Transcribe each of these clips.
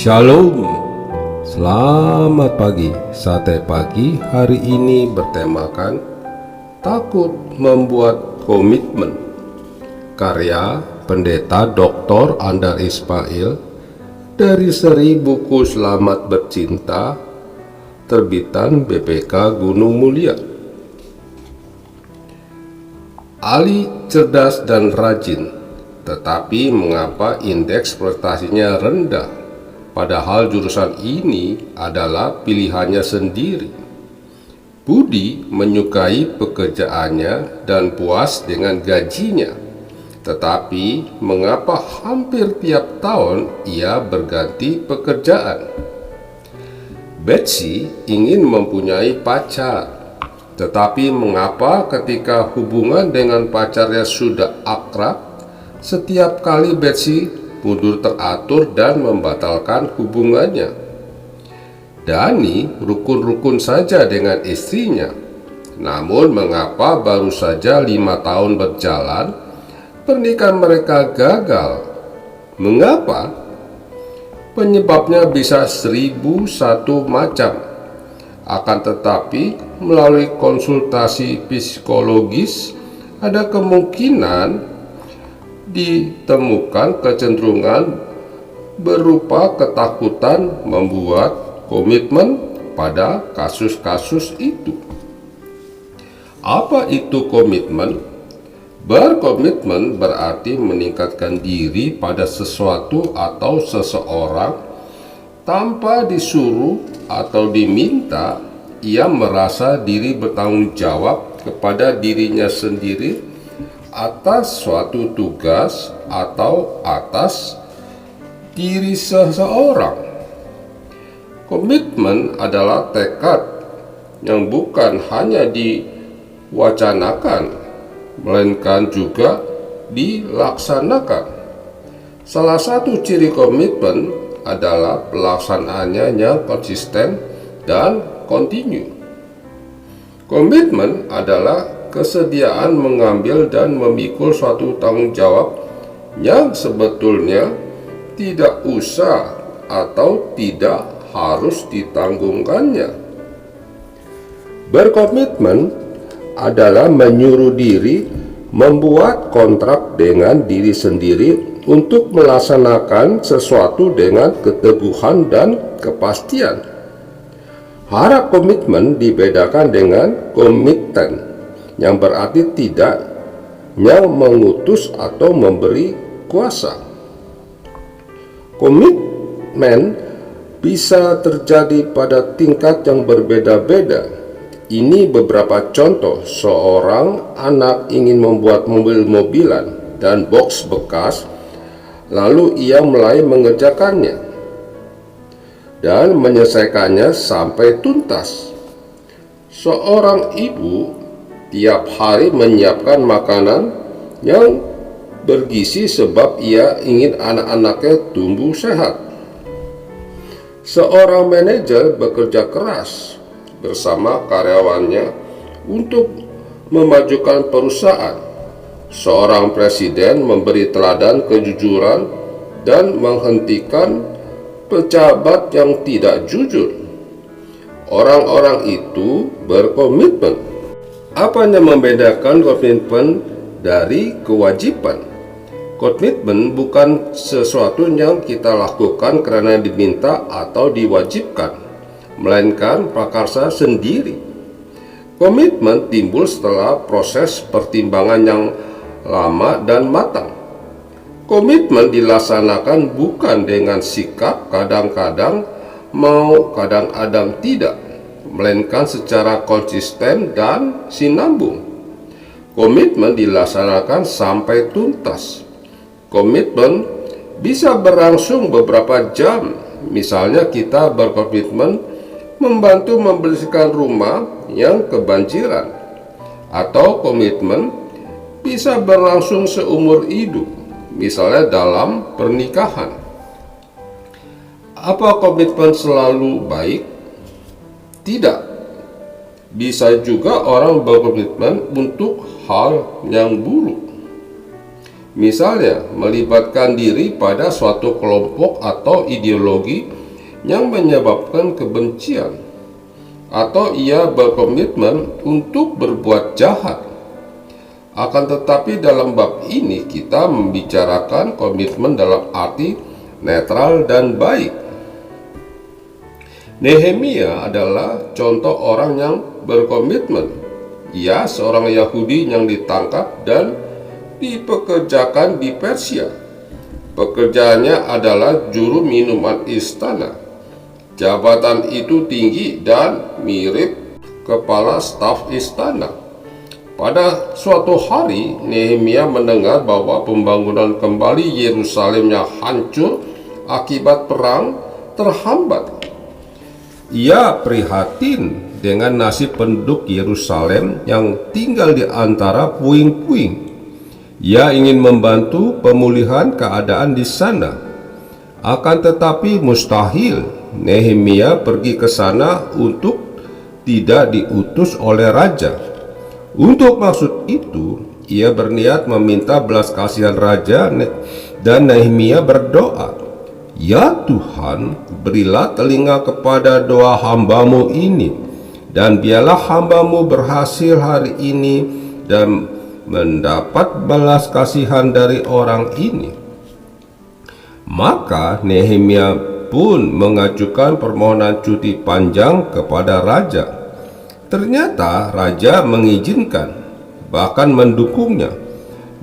Shalom, selamat pagi. Sate pagi hari ini bertemakan takut membuat komitmen. Karya Pendeta Dr. Andar Ismail dari seri buku Selamat Bercinta, terbitan BPK Gunung Mulia. Ali cerdas dan rajin, tetapi mengapa indeks prestasinya rendah? Padahal jurusan ini adalah pilihannya sendiri. Budi menyukai pekerjaannya dan puas dengan gajinya. Tetapi mengapa hampir tiap tahun ia berganti pekerjaan? Betsy ingin mempunyai pacar. Tetapi mengapa ketika hubungan dengan pacarnya sudah akrab, setiap kali Betsy mundur teratur dan membatalkan hubungannya? Dani rukun-rukun saja dengan istrinya. Namun mengapa baru saja 5 tahun berjalan, pernikahan mereka gagal? Mengapa? Penyebabnya bisa 1001 macam. Akan tetapi melalui konsultasi psikologis ada kemungkinan ditemukan kecenderungan berupa ketakutan membuat komitmen pada kasus-kasus itu. Apa itu komitmen? Berkomitmen berarti meningkatkan diri pada sesuatu atau seseorang tanpa disuruh atau diminta. Ia merasa diri bertanggung jawab kepada dirinya sendiri atas suatu tugas atau atas diri seseorang. Komitmen adalah tekad yang bukan hanya diwacanakan, melainkan juga dilaksanakan. Salah satu ciri komitmen adalah pelaksanaannya yang konsisten dan kontinu. Komitmen adalah kesediaan mengambil dan memikul suatu tanggung jawab yang sebetulnya tidak usah atau tidak harus ditanggungkannya. Berkomitmen adalah menyuruh diri membuat kontrak dengan diri sendiri untuk melaksanakan sesuatu dengan keteguhan dan kepastian. Harap komitmen dibedakan dengan komiten, yang berarti tidak yang mengutus atau memberi kuasa. Komitmen bisa terjadi pada tingkat yang berbeda-beda. Ini beberapa contoh. Seorang anak ingin membuat mobil-mobilan dan box bekas, lalu ia mulai mengerjakannya dan menyelesaikannya sampai tuntas. Seorang ibu tiap hari menyiapkan makanan yang bergizi sebab ia ingin anak-anaknya tumbuh sehat. Seorang manajer bekerja keras bersama karyawannya untuk memajukan perusahaan. Seorang presiden memberi teladan kejujuran dan menghentikan pejabat yang tidak jujur. Orang-orang itu berkomitmen. Apa yang membedakan komitmen dari kewajiban? Komitmen bukan sesuatu yang kita lakukan karena diminta atau diwajibkan, melainkan prakarsa sendiri. Komitmen timbul setelah proses pertimbangan yang lama dan matang. Komitmen dilaksanakan bukan dengan sikap kadang-kadang mau, kadang-kadang tidak, melainkan secara konsisten dan sinambung. Komitmen dilaksanakan sampai tuntas. Komitmen bisa berlangsung beberapa jam. Misalnya kita berkomitmen membantu membersihkan rumah yang kebanjiran. Atau komitmen bisa berlangsung seumur hidup, misalnya dalam pernikahan. Apa komitmen selalu baik? Tidak. Bisa juga orang berkomitmen untuk hal yang buruk. Misalnya, melibatkan diri pada suatu kelompok atau ideologi yang menyebabkan kebencian, atau ia berkomitmen untuk berbuat jahat. Akan tetapi dalam bab ini kita membicarakan komitmen dalam arti netral dan baik. Nehemia adalah contoh orang yang berkomitmen. Ia seorang Yahudi yang ditangkap dan dipekerjakan di Persia. Pekerjaannya adalah juru minuman istana. Jabatan itu tinggi dan mirip kepala staf istana. Pada suatu hari, Nehemia mendengar bahwa pembangunan kembali Yerusalem yang hancur akibat perang terhambat. Ia prihatin dengan nasib penduduk Yerusalem yang tinggal di antara puing-puing. Ia ingin membantu pemulihan keadaan di sana. Akan tetapi mustahil Nehemia pergi ke sana untuk tidak diutus oleh raja. Untuk maksud itu, ia berniat meminta belas kasihan raja, dan Nehemia berdoa, "Ya Tuhan, berilah telinga kepada doa hambamu ini, dan biarlah hambamu berhasil hari ini dan mendapat belas kasihan dari orang ini." Maka Nehemia pun mengajukan permohonan cuti panjang kepada raja. Ternyata raja mengizinkan, bahkan mendukungnya.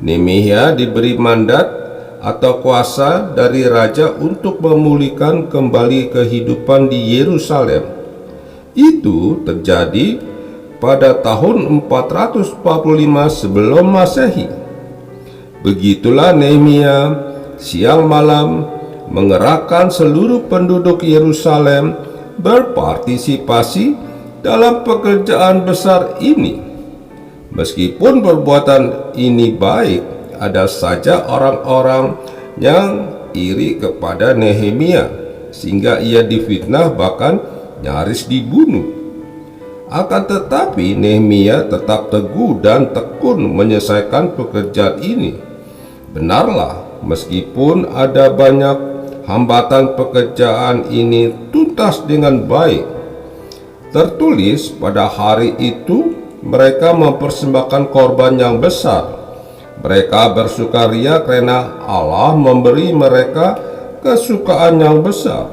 Nehemia diberi mandat atau kuasa dari raja untuk memulihkan kembali kehidupan di Yerusalem. Itu terjadi pada tahun 445 sebelum Masehi. Begitulah Nehemia siang malam mengerahkan seluruh penduduk Yerusalem berpartisipasi dalam pekerjaan besar ini. Meskipun perbuatan ini baik, ada saja orang-orang yang iri kepada Nehemia sehingga ia difitnah, bahkan nyaris dibunuh. Akan tetapi Nehemia tetap teguh dan tekun menyelesaikan pekerjaan ini. Benarlah, meskipun ada banyak hambatan, pekerjaan ini tuntas dengan baik. Tertulis pada hari itu mereka mempersembahkan korban yang besar. Mereka bersukaria karena Allah memberi mereka kesukaan yang besar.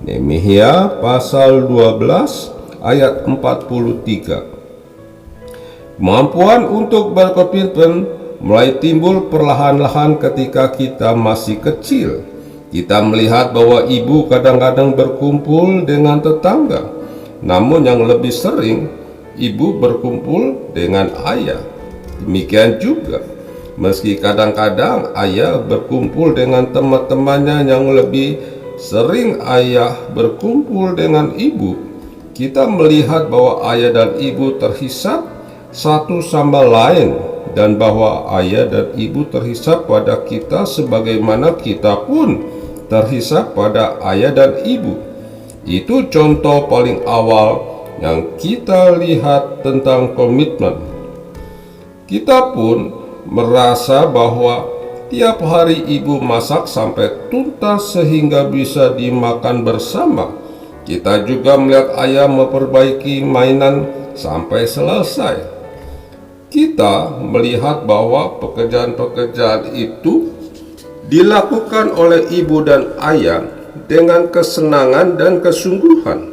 Nehemia pasal 12 ayat 43. Kemampuan untuk berkomitmen mulai timbul perlahan-lahan ketika kita masih kecil. Kita melihat bahwa ibu kadang-kadang berkumpul dengan tetangga, namun yang lebih sering ibu berkumpul dengan ayah. Demikian juga, meski kadang-kadang ayah berkumpul dengan teman-temannya, yang lebih sering ayah berkumpul dengan ibu. Kita melihat bahwa ayah dan ibu terhisap satu sama lain, dan bahwa ayah dan ibu terhisap pada kita sebagaimana kita pun terhisap pada ayah dan ibu. Itu contoh paling awal yang kita lihat tentang komitmen. Kita pun merasa bahwa tiap hari ibu masak sampai tuntas sehingga bisa dimakan bersama. Kita juga melihat ayah memperbaiki mainan sampai selesai. Kita melihat bahwa pekerjaan-pekerjaan itu dilakukan oleh ibu dan ayah dengan kesenangan dan kesungguhan.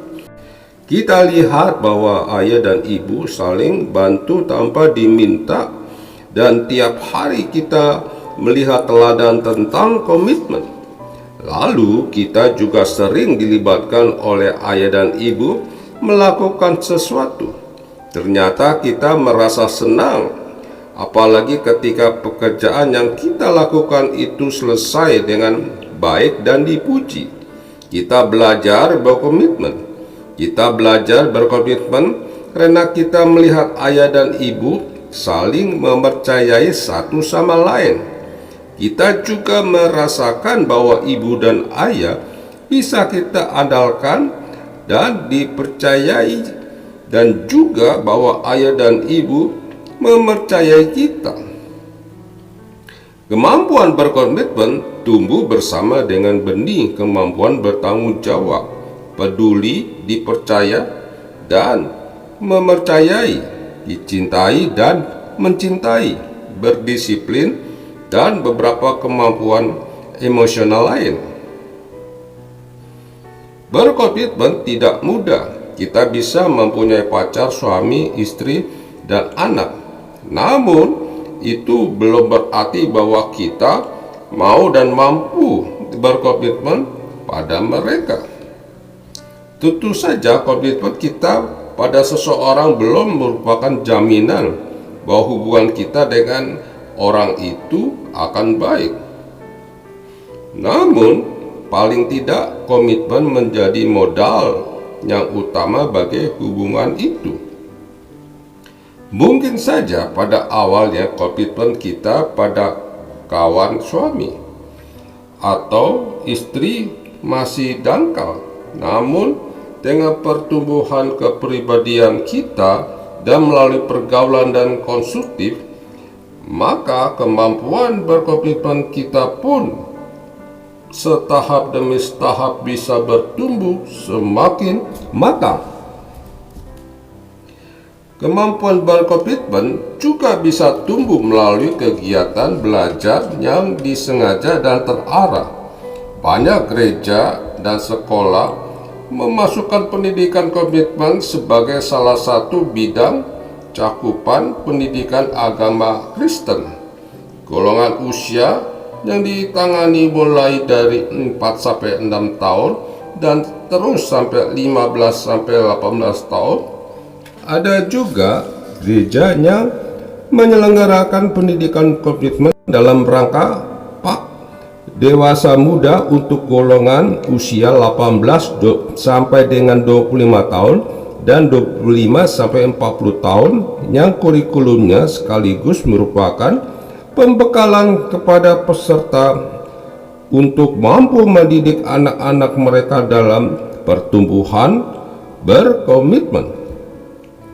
Kita lihat bahwa ayah dan ibu saling bantu tanpa diminta, dan tiap hari kita melihat teladan tentang komitmen. Lalu kita juga sering dilibatkan oleh ayah dan ibu melakukan sesuatu. Ternyata kita merasa senang, apalagi ketika pekerjaan yang kita lakukan itu selesai dengan baik dan dipuji. Kita belajar berkomitmen. Kita belajar berkomitmen karena kita melihat ayah dan ibu saling mempercayai satu sama lain. Kita juga merasakan bahwa ibu dan ayah bisa kita andalkan dan dipercayai, dan juga bahwa ayah dan ibu mempercayai kita. Kemampuan berkomitmen tumbuh bersama dengan benih kemampuan bertanggung jawab, peduli, dipercaya, dan mempercayai, dicintai dan mencintai, berdisiplin, dan beberapa kemampuan emosional lain. Berkomitmen tidak mudah. Kita bisa mempunyai pacar, suami, istri, dan anak. Namun, itu belum berarti bahwa kita mau dan mampu berkomitmen pada mereka. Tentu saja komitmen kita pada seseorang belum merupakan jaminan bahwa hubungan kita dengan orang itu akan baik. Namun, paling tidak komitmen menjadi modal yang utama bagi hubungan itu. Mungkin saja pada awalnya komitmen kita pada kawan suami atau istri masih dangkal, namun dengan pertumbuhan kepribadian kita dan melalui pergaulan dan konstruktif, maka kemampuan berkomitmen kita pun setahap demi setahap bisa bertumbuh semakin matang. Kemampuan berkomitmen juga bisa tumbuh melalui kegiatan belajar yang disengaja dan terarah. Banyak gereja dan sekolah memasukkan pendidikan komitmen sebagai salah satu bidang cakupan pendidikan agama Kristen. Golongan usia yang ditangani mulai dari 4-6 tahun dan terus sampai 15-18 tahun. Ada juga gereja yang menyelenggarakan pendidikan komitmen dalam rangka Pak Dewasa Muda untuk golongan usia 18 sampai dengan 25 tahun dan 25 sampai 40 tahun yang kurikulumnya sekaligus merupakan pembekalan kepada peserta untuk mampu mendidik anak-anak mereka dalam pertumbuhan berkomitmen.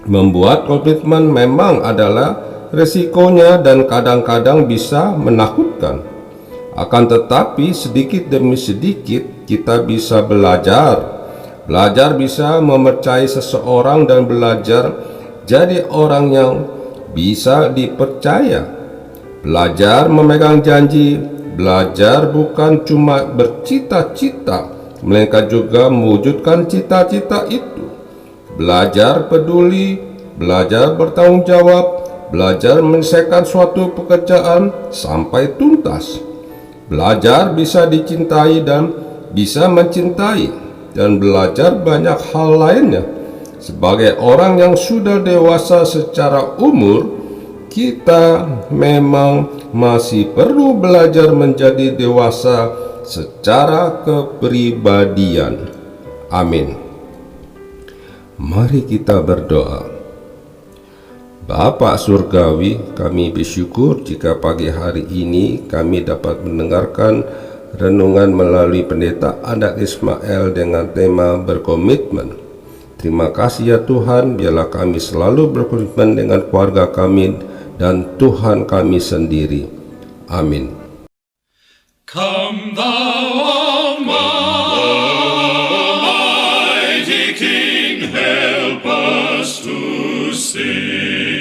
Membuat komitmen memang adalah resikonya dan kadang-kadang bisa menakutkan. Akan tetapi sedikit demi sedikit kita bisa belajar. Belajar bisa mempercayai seseorang dan belajar jadi orang yang bisa dipercaya. Belajar memegang janji, belajar bukan cuma bercita-cita, melainkan juga mewujudkan cita-cita itu. Belajar peduli, belajar bertanggung jawab, belajar menyelesaikan suatu pekerjaan sampai tuntas. Belajar bisa dicintai dan bisa mencintai, dan belajar banyak hal lainnya. Sebagai orang yang sudah dewasa secara umur, kita memang masih perlu belajar menjadi dewasa secara kepribadian. Amin. Mari kita berdoa. Bapa Surgawi, kami bersyukur jika pagi hari ini kami dapat mendengarkan renungan melalui pendeta Anak Ismail dengan tema berkomitmen. Terima kasih ya Tuhan, biarlah kami selalu berkomitmen dengan keluarga kami dan Tuhan kami sendiri. Amin. Come thou Almighty King, help us to sing.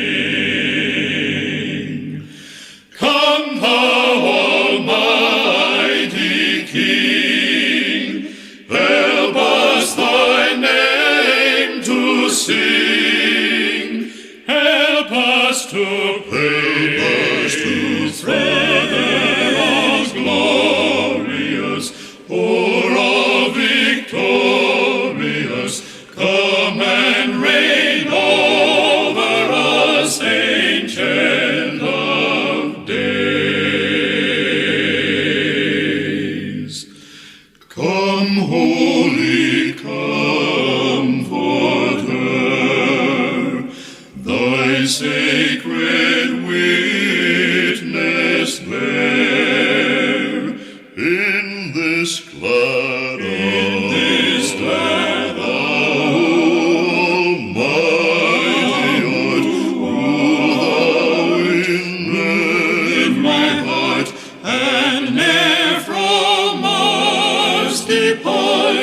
Come thou Almighty King, help us thy name to sing. Help us to praise, to spread glorious o'er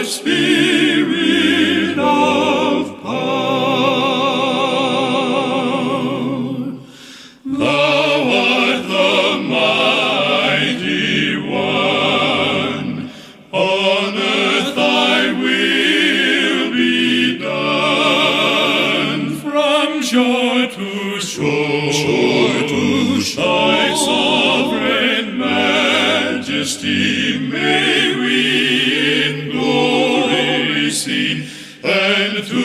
Spirit of power. Thou art the mighty one. On earth thy will be done. From shore to shore, thy sovereign majesty may we in glory see, and to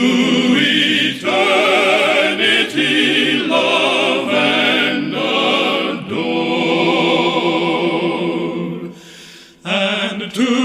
eternity love and adore, and to